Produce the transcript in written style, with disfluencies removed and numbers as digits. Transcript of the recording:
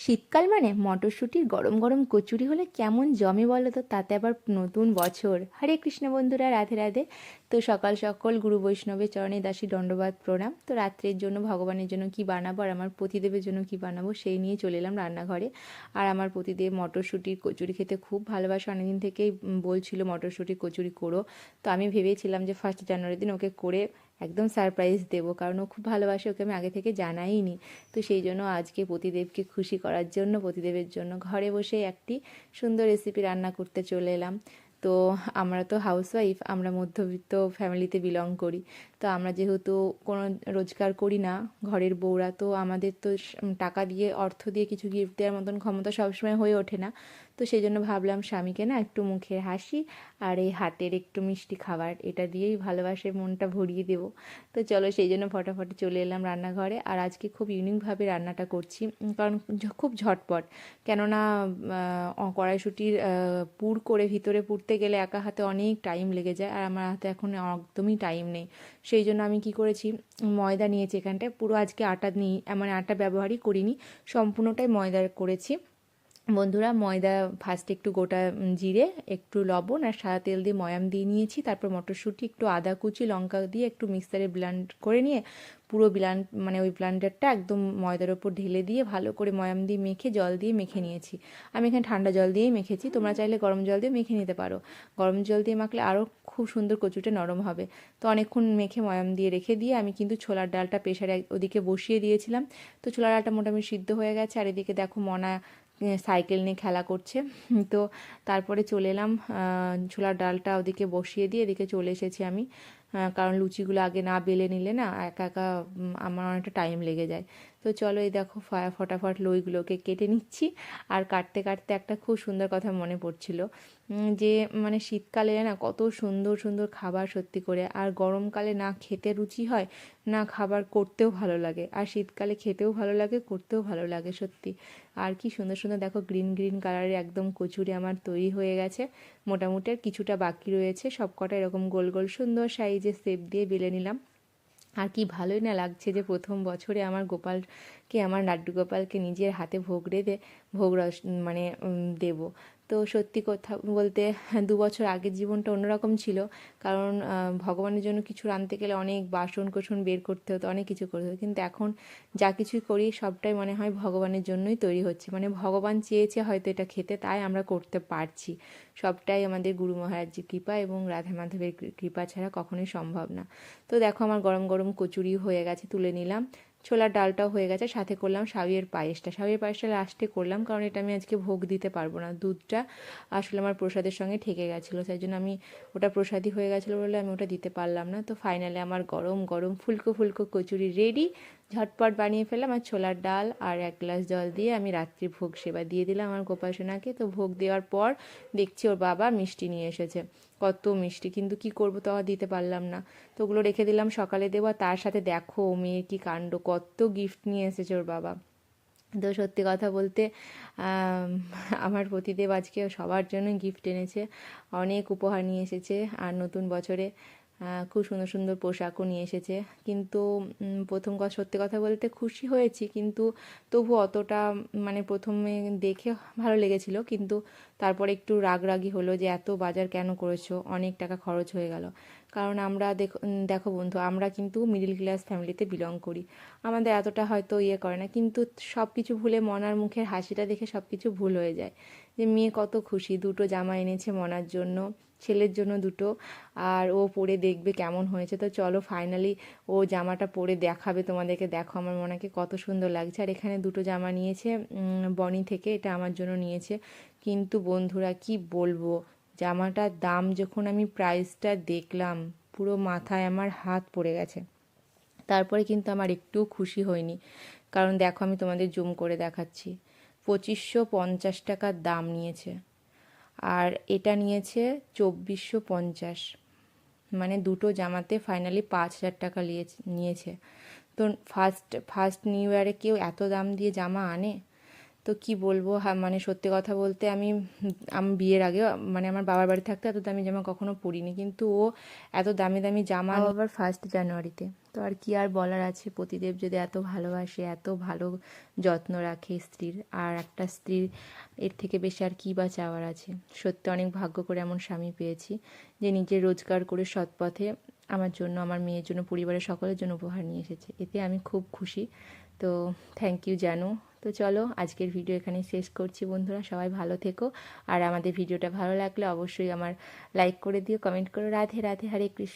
শীতকাল মানে মটরশুঁটির গরম গরম কচুরি হলে কেমন জমে বলো তো, তাতে আবার নতুন বছর। হরে কৃষ্ণ বন্ধুরা, রাধে রাধে। তো সকাল সকাল গুরু বৈষ্ণবের চরণে দাসী দণ্ডবাদ প্রণাম। তো রাত্রের জন্য ভগবানের জন্য কি বানাবো আর আমার পতিদেবের জন্য কি বানাবো সেই নিয়ে চলে এলাম রান্নাঘরে। আর আমার পতিদেব মটরশুঁটির কচুরি খেতে খুব ভালোবাসে, অনেকদিন থেকেই বলছিল মটরশুঁটির কচুরি করো। তো আমি ভেবেছিলাম যে 1 জানুয়ারি দিন ওকে করে একদম সারপ্রাইজ দেবো, কারণ ও খুব ভালোবাসে, ওকে আমি আগে থেকে জানাইনি। তো সেই জন্য আজকে পতিদেবকে খুশি করার জন্য, পতিদেবের জন্য ঘরে বসে একটি সুন্দর রেসিপি রান্না করতে চলে এলাম। তো আমরা তো হাউসওয়াইফ, আমরা মধ্যবিত্ত ফ্যামিলিতে বিলং করি। তো আমরা যেহেতু কোনো রোজগার করি না, ঘরের বউরা, তো আমাদের তো টাকা দিয়ে, অর্থ দিয়ে কিছু গিফট দেওয়ার মতন ক্ষমতা সবসময় হয়ে ওঠে না। তো সেই জন্য ভাবলাম স্বামীকে না একটু মুখের হাসি আর এই হাতের একটু মিষ্টি খাবার, এটা দিয়েই ভালোবাসে মনটা ভরিয়ে দেবো। তো চলো সেই জন্য ফটাফট চলে এলাম রান্নাঘরে। আর আজকে খুব ইউনিকভাবে রান্নাটা করছি, কারণ খুব ঝটপট। কেননা কড়াইশুঁটির পুর করে ভিতরে পুরতে গেলে একা হাতে অনেক টাইম লেগে যায়, আর আমার হাতে এখন একদমই টাইম নেই। সেই জন্য আমি কি করেছি, ময়দা নিয়েছি এখানটায়, পুরো আজকে আটা নিই, মানে আটা ব্যবহারই করিনি, সম্পূর্ণটাই ময়দা করেছি। বন্ধুরা, ময়দা ফার্স্টে একটু গোটা জিরে, একটু লবণ আর সাদা তেল দিয়ে ময়াম দিয়ে নিয়েছি। তারপর মটরশুঁটি, একটু আদা কুচি, লঙ্কা দিয়ে একটু মিক্সারে ব্লেন্ড করে নিয়ে পুরো মানে ওই ব্লেন্ডারটা একদম ময়দার ওপর ঢেলে দিয়ে ভালো করে ময়াম দিয়ে মেখে জল দিয়ে মেখে নিয়েছি। আমি এখানে ঠান্ডা জল দিয়েই মেখেছি, তোমরা চাইলে গরম জল দিয়ে মেখে নিতে পারো। গরম জল দিয়ে মাখলে আরও খুব সুন্দর কচুটা নরম হবে। তো অনেকক্ষণ মেখে ময়াম দিয়ে রেখে দিয়ে আমি কিন্তু ছোলার ডালটা প্রেশারে ওদিকে বসিয়ে দিয়েছিলাম। তো ছোলার ডালটা মোটামুটি সিদ্ধ হয়ে গেছে, আর এদিকে দেখো মনা সাইকেল নিয়ে খেলা করছে। তো তারপরে চলে এলাম, ছোলার ডালটা ওদিকে বসিয়ে দিয়ে এদিকে চলে এসেছি আমি, কারণ লুচিগুলো আগে না বেলে নিলে না একা একা আমার অনেকটা টাইম লেগে যায়। তো চলো, এই দেখো ফটাফট লইগুলোকে কেটে নিচ্ছি। আর কাটতে কাটতে একটা খুব সুন্দর কথা মনে পড়ছিল, যে মানে শীতকালে না কত সুন্দর সুন্দর খাবার সত্যি করে, আর গরমকালে না খেতে রুচি হয়, না খাবার করতেও ভালো লাগে, আর শীতকালে খেতেও ভালো লাগে, করতেও ভালো লাগে সত্যি। আর কি সুন্দর সুন্দর দেখো, গ্রিন গ্রিন কালারের একদম কচুরি আমার তৈরি হয়ে গেছে মোটামুটি, আর কিছুটা বাকি রয়েছে। সব কটা এরকম গোল গোল সুন্দর সাইজে শেপ দিয়ে বেলে নিলাম। আর কি ভালোই না লাগছে যে প্রথম বছরে আমার গোপালকে, আমার লাড্ডু গোপালকে নিজের হাতে ভোগ রেঁধে ভোগ রস মানে দেবো। তো সত্যি কথা বলতে 2 বছর আগের জীবনটা অন্যরকম ছিল, কারণ ভগবানের জন্য কিছু রাঁধতে গেলে অনেক বাসন কোসন বের করতে হতো, অনেক কিছু করতে হতো। কিন্তু এখন যা কিছুই করি সবটাই মনে হয় ভগবানের জন্যই তৈরি হচ্ছে, মানে ভগবান চেয়েছে হয়তো এটা খেতে, তাই আমরা করতে পারছি। সবটাই আমাদের গুরু মহারাজজির কৃপা এবং রাধা মাধবের কৃপা ছাড়া কখনোই সম্ভব না। তো দেখো আমার গরম গরম কচুরি হয়ে গেছে, তুলে নিলাম। ছোলার ডালটাও হয়ে গেছে, সাথে করলাম সাবিয়ের পায়েসটা। সাবিয়ের পায়েসটা লাস্টে করলাম, কারণ এটা আমি আজকে ভোগ দিতে পারবো না, দুধটা আসলে আমার প্রসাদের সঙ্গে ঠেকে গেছিলো, সেই জন্য আমি, ওটা প্রসাদই হয়ে গেছিলো বলে আমি ওটা দিতে পারলাম না। তো ফাইনালি আমার গরম গরম ফুলকো ফুলকো কচুরি রেডি। ঝটপট বানিয়ে ফেললাম, আর ছোলার ডাল আর 1 গ্লাস জল দিয়ে আমি রাত্রি ভোগ সেবা দিয়ে দিলাম আমার গোপাল সোনাকে। তো ভোগ দেওয়ার পর দেখছি ওর বাবা মিষ্টি নিয়ে এসেছে, কত মিষ্টি, কিন্তু কি করবো, তো আর দিতে পারলাম না। তো ওগুলো রেখে দিলাম, সকালে দেবো। আর তার সাথে দেখো মেয়ের কি কাণ্ড, কত গিফট নিয়ে এসেছে ওর বাবা। তো সত্যি কথা বলতে আম, আমার পতিদেব আজকে সবার জন্য গিফট এনেছে, অনেক উপহার নিয়ে এসেছে। আর নতুন বছরে খুব সুন্দর সুন্দর পোশাকও নিয়ে এসেছে। কিন্তু প্রথম কথা, সত্যি কথা বলতে খুশি হয়েছি, কিন্তু তবু অতটা, মানে প্রথমে দেখে ভালো লেগেছিল, কিন্তু তারপরে একটু রাগরাগি হলো যে এত বাজার কেন করেছো, অনেক টাকা খরচ হয়ে গেল। কারণ আমরা দেখো বন্ধু, আমরা কিন্তু মিডিল ক্লাস ফ্যামিলিতে বিলং করি, আমাদের এতটা হয়তো ইয়ে করে না, কিন্তু সব কিছু ভুলে মনার মুখের হাসিটা দেখে সব কিছু ভুল হয়ে যায়। যে মেয়ে কত খুশি, 2টো জামা এনেছে মনার জন্য, ছেলের জন্য 2টো, আর ও পরে দেখবে কেমন হয়েছে। তো চলো ফাইনালি ও জামাটা পরে দেখাবে তোমাদেরকে, দেখো আমার মনাকে কত সুন্দর লাগছে। আর এখানে 2টো জামা নিয়েছে বনি থেকে, এটা আমার জন্য নিয়েছে। কিন্তু বন্ধুরা কি বলবো, জামাটার দাম যখন আমি প্রাইসটা দেখলাম, পুরো মাথায় আমার হাত পড়ে গেছে। তারপরে কিন্তু আমার একটুও খুশি হয়নি, কারণ দেখো আমি তোমাদের জুম করে দেখাচ্ছি, 2550 টাকার দাম নিয়েছে, আর এটা নিয়েছে 2450। মানে 2টো জামাতে ফাইনালি 5000 টাকা নিয়েছে। তো ফার্স্ট ফার্স্ট নিউ ইয়ারে কেউ এত দাম দিয়ে জামা আনে? তো কি বলবো, মানে সত্যি কথা বলতে আমি বিয়ের আগে মানে আমার বাবার বাড়ি থাকতে এত দামি জামা কখনো পরিনি, কিন্তু ও এত দামি দামি জামা আবার 1 জানুয়ারিতে। তো আর কি আর বলার আছে, পতিদেব যদি এত ভালোবাসে, এত ভালো যত্ন রাখে স্ত্রীর, আর একটা স্ত্রীর এর থেকে বেশি আর কী বা চাওয়ার আছে। সত্যি অনেক ভাগ্য করে এমন স্বামী পেয়েছি যে নিজে রোজগার করে সৎ পথে আমার জন্য, আমার মেয়ের জন্য, পরিবারের সকলের জন্য উপহার নিয়ে এসেছে। এতে আমি খুব খুশি। তো থ্যাংক ইউ জানু। তো চলো আজকের ভিডিও এখানে শেষ করছি বন্ধুরা, সবাই ভালো থেকো। আর আমাদের ভিডিওটা ভালো লাগলে অবশ্যই আমার লাইক করে দিও, কমেন্ট করো। রাধে রাধে, হরে কৃষ্ণ।